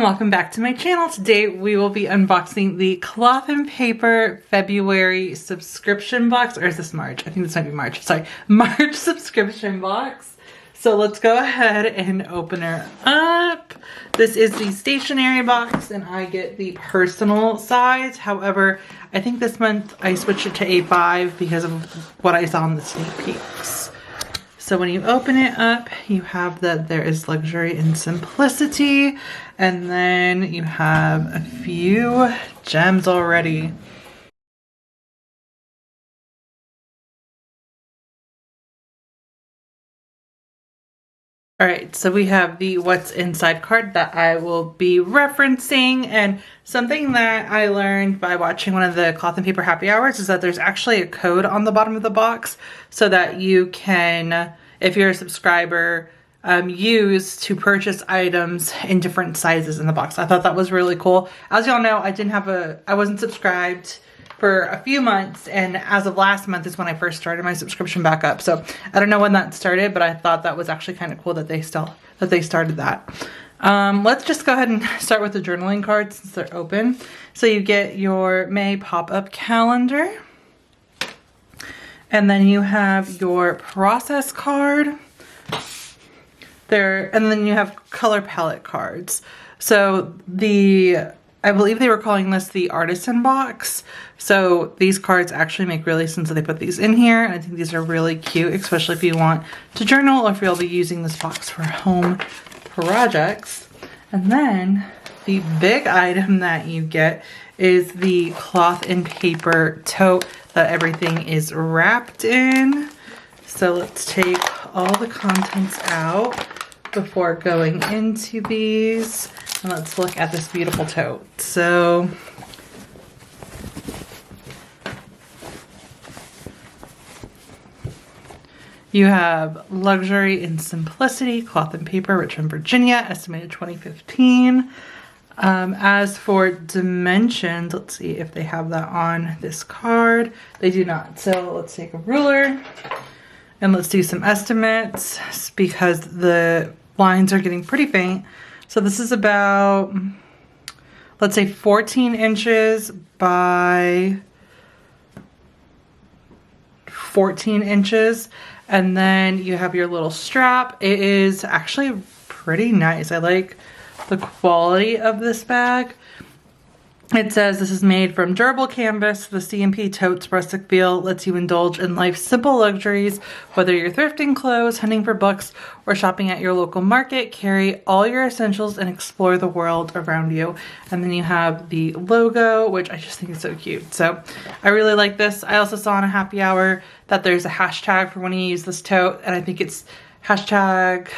welcome back to my channel. Today we will be unboxing the Cloth and Paper February subscription box, or is this March? I think this might be March. Sorry, March subscription box. So let's go ahead and open her up. This is the stationery box and I get the personal size. However, I think this month I switched it to A5 because of what I saw in the sneak peeks. So when you open it up, you have that there is luxury and simplicity, and then you have a few gems already. All right, so we have the what's inside card that I will be referencing, and something that I learned by watching one of the Cloth and Paper happy hours is that there's actually a code on the bottom of the box so that you can, if you're a subscriber, use to purchase items in different sizes in the box. I thought that was really cool. As y'all know, I wasn't subscribed for a few months, and as of last month is when I first started my subscription back up. So I don't know when that started, but I thought that was actually kind of cool that they started that. Let's just go ahead and start with the journaling cards since they're open. So you get your May pop-up calendar, and then you have your process card there, and then you have color palette cards. So I believe they were calling this the Artisan box. So these cards actually make really sense that they put these in here. And I think these are really cute, especially if you want to journal or if you'll be using this box for home projects. And then the big item that you get is the Cloth and Paper tote that everything is wrapped in. So let's take all the contents out before going into these. And let's look at this beautiful tote. So you have luxury and simplicity, cloth and paper, Richmond, Virginia, estimated 2015. As for dimensions, let's see if they have that on this card. They do not. So let's take a ruler and let's do some estimates because the lines are getting pretty faint. So this is about, let's say 14 inches by 14 inches. And then you have your little strap. It is actually pretty nice. I like the quality of this bag. It says this is made from durable canvas. The CMP tote's rustic feel lets you indulge in life's simple luxuries. Whether you're thrifting clothes, hunting for books, or shopping at your local market, carry all your essentials and explore the world around you. And then you have the logo, which I just think is so cute. So I really like this. I also saw in a happy hour that there's a hashtag for when you use this tote, and I think it's hashtag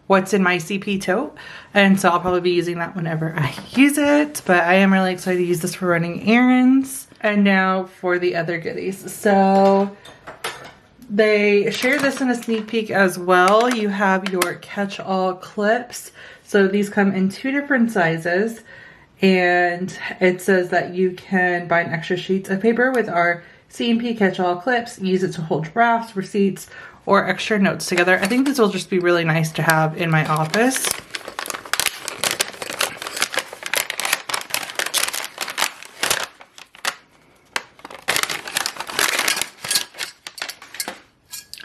what's in my CP tote, and so I'll probably be using that whenever I use it, but I am really excited to use this for running errands. And now for the other goodies. So they share this in a sneak peek as well. You have your catch-all clips. So these come in 2 different sizes, and it says that you can bind extra sheets of paper with our CMP catch-all clips, use it to hold drafts, receipts, or extra notes together. I think this will just be really nice to have in my office.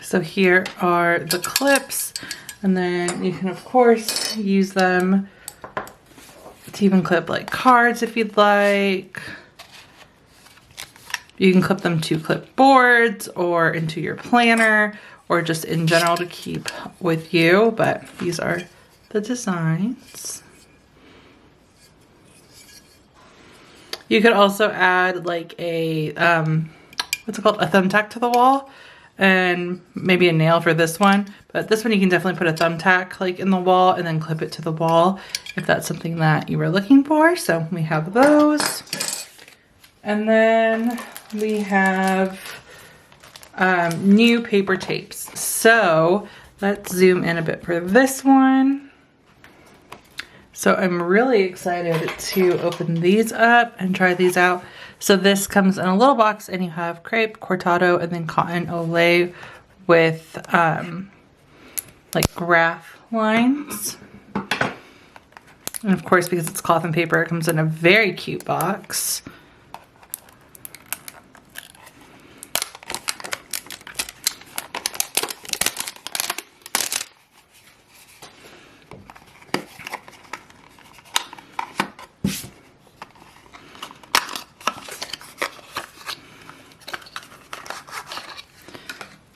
So here are the clips, and then you can of course use them to even clip like cards if you'd like. You can clip them to clipboards or into your planner, or just in general to keep with you, but these are the designs. You could also add like a, what's it called? A thumbtack to the wall, and maybe a nail for this one. But this one you can definitely put a thumbtack like in the wall and then clip it to the wall if that's something that you were looking for. So we have those. And then we have new paper tapes. So let's zoom in a bit for this one. So I'm really excited to open these up and try these out. So this comes in a little box, and you have crepe, cortado, and then cotton olay with like graph lines. And of course, because it's cloth and paper, it comes in a very cute box.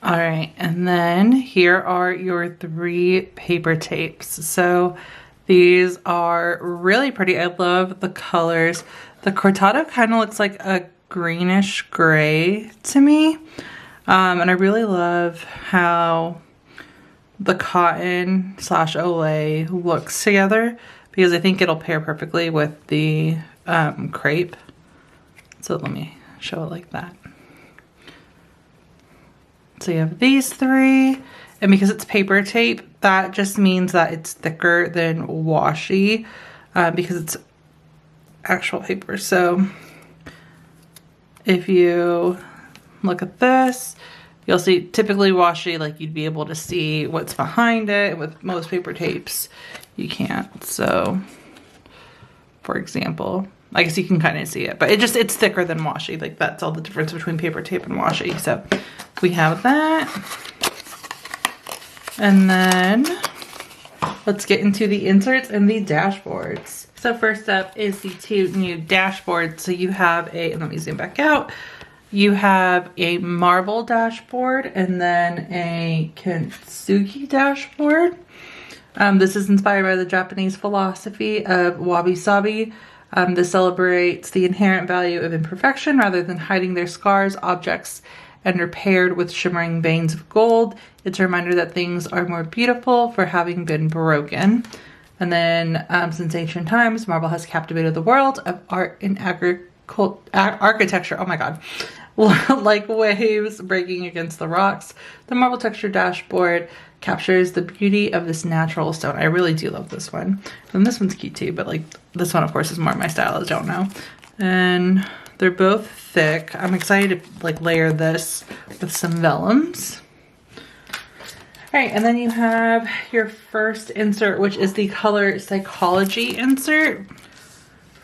All right, and then here are your 3 paper tapes. So these are really pretty. I love the colors. The cortado kind of looks like a greenish gray to me. And I really love how the cotton / Olay looks together, because I think it'll pair perfectly with the crepe. So let me show it like that. So you have these 3, and because it's paper tape, that just means that it's thicker than washi, because it's actual paper. So if you look at this, you'll see typically washi, like you'd be able to see what's behind it. With most paper tapes, you can't. So for example, I guess you can kind of see it, but it's thicker than washi. Like that's all the difference between paper tape and washi. So we have that. And then let's get into the inserts and the dashboards. So first up is the 2 new dashboards. So you have let me zoom back out. You have a marble dashboard and then a kintsugi dashboard. This is inspired by the Japanese philosophy of wabi-sabi. This celebrates the inherent value of imperfection rather than hiding their scars, objects, and are paired with shimmering veins of gold. It's a reminder that things are more beautiful for having been broken. And then, since ancient times, marble has captivated the world of art and architecture. Oh my God. Like waves breaking against the rocks, the marble texture dashboard captures the beauty of this natural stone. I really do love this one. And this one's cute too, but like this one, of course, is more my style, as don't know. And they're both thick. I'm excited to like layer this with some vellums. All right, and then you have your first insert, which is the color psychology insert.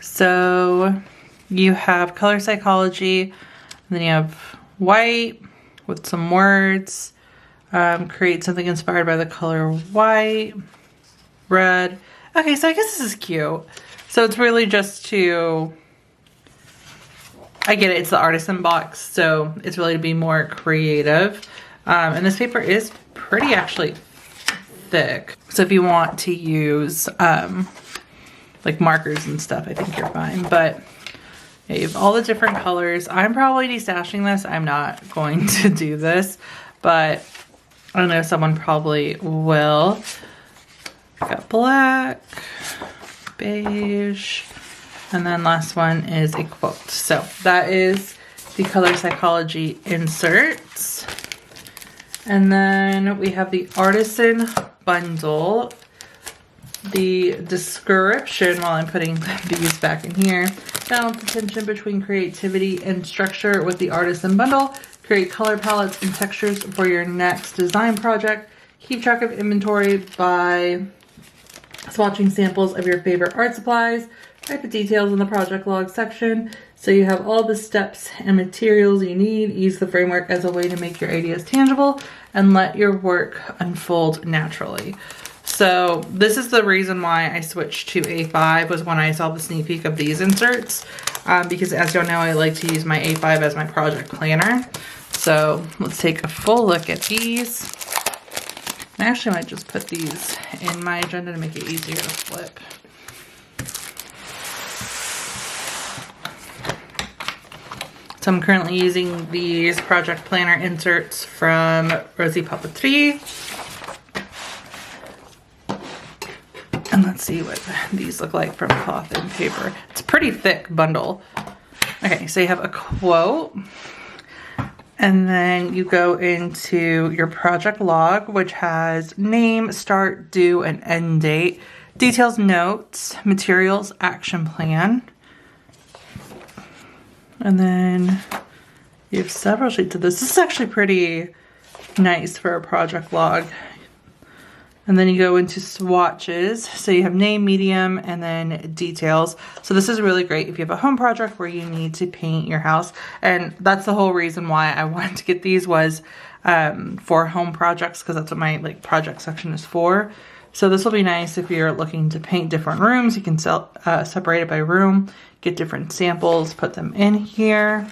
So you have color psychology, and then you have white with some words. Create something inspired by the color white, red. Okay, so I guess this is cute. So it's really just to, I get it, it's the Artisan box, so it's really to be more creative. And this paper is pretty actually thick. So if you want to use like markers and stuff, I think you're fine. But yeah, you have all the different colors. I'm probably destashing this. I'm not going to do this, but I don't know, someone probably will. Got black, beige, and then last one is a quote. So that is the color psychology inserts. And then we have the Artisan bundle. The description, while I'm putting these back in here, balance the tension between creativity and structure with the Artisan bundle. Create color palettes and textures for your next design project. Keep track of inventory by swatching samples of your favorite art supplies. Write the details in the project log section so you have all the steps and materials you need. Use the framework as a way to make your ideas tangible and let your work unfold naturally. So this is the reason why I switched to A5, was when I saw the sneak peek of these inserts, because as y'all know, I like to use my A5 as my project planner. So let's take a full look at these. I actually might just put these in my agenda to make it easier to flip. So I'm currently using these project planner inserts from ROSIE PAPETERIE. And let's see what these look like from cloth and paper. It's a pretty thick bundle. Okay, so you have a quote. And then you go into your project log, which has name, start, due, and end date. Details, notes, materials, action plan. And then you have several sheets of this. This is actually pretty nice for a project log. And then you go into swatches. So you have name, medium, and then details. So this is really great if you have a home project where you need to paint your house. And that's the whole reason why I wanted to get these was for home projects, because that's what my like project section is for. So this will be nice if you're looking to paint different rooms. You can separate it by room, get different samples, put them in here.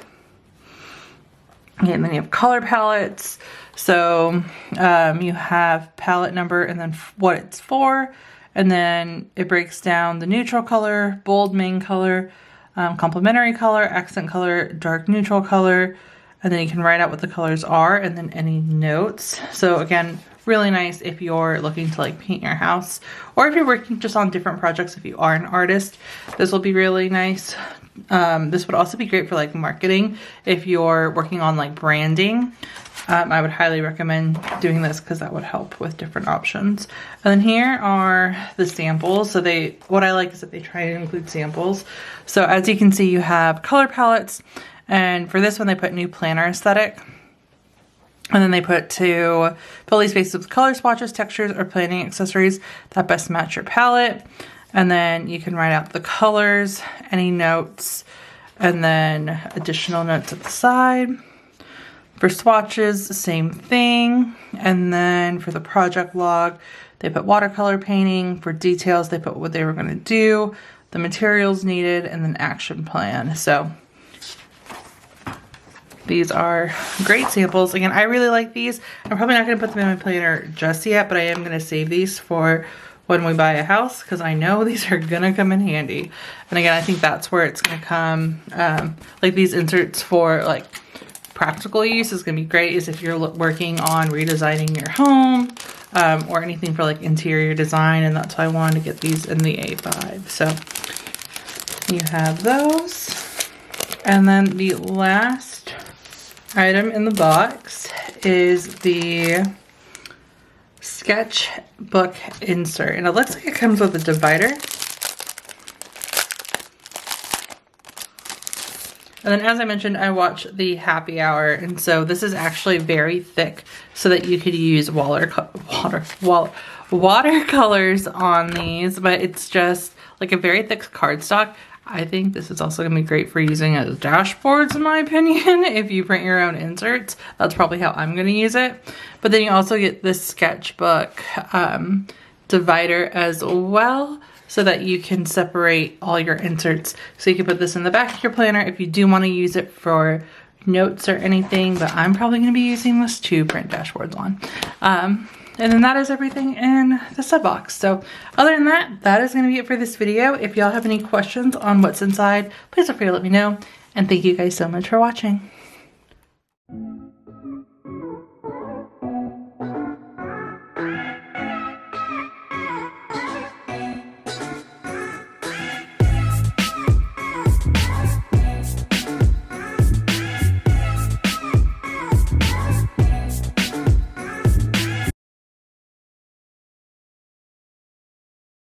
Okay, and then you have color palettes. So you have palette number and then what it's for. And then it breaks down the neutral color, bold main color, complementary color, accent color, dark neutral color. And then you can write out what the colors are and then any notes. So again, really nice if you're looking to like paint your house, or if you're working just on different projects. If you are an artist, this will be really nice. This would also be great for like marketing. If you're working on like branding, I would highly recommend doing this because that would help with different options. And then here are the samples. So what I like is that they try to include samples. So as you can see, you have color palettes, and for this one they put new planner aesthetic. And then they put to fill these spaces with color swatches, textures, or planning accessories that best match your palette. And then you can write out the colors, any notes, and then additional notes at the side. For swatches, the same thing. And then for the project log, they put watercolor painting. For details, they put what they were going to do, the materials needed, and then action plan. So these are great samples. Again, I really like these. I'm probably not going to put them in my planner just yet, but I am going to save these for when we buy a house, because I know these are going to come in handy. And again, I think that's where it's going to come. Like these inserts for like practical use is going to be great, is if you're working on redesigning your home or anything for like interior design. And that's why I wanted to get these in the A5. So you have those. And then the last item in the box is the Sketchbook insert, and it looks like it comes with a divider. And then, as I mentioned, I watched the happy hour, and so this is actually very thick so that you could use watercolors on these, but it's just like a very thick cardstock. I think this is also going to be great for using as dashboards, in my opinion. If you print your own inserts, that's probably how I'm going to use it. But then you also get this sketchbook divider as well, so that you can separate all your inserts. So you can put this in the back of your planner if you do want to use it for notes or anything, but I'm probably going to be using this to print dashboards on. And then that is everything in the sub box. So other than that, that is going to be it for this video. If y'all have any questions on what's inside, please feel free to let me know. And thank you guys so much for watching.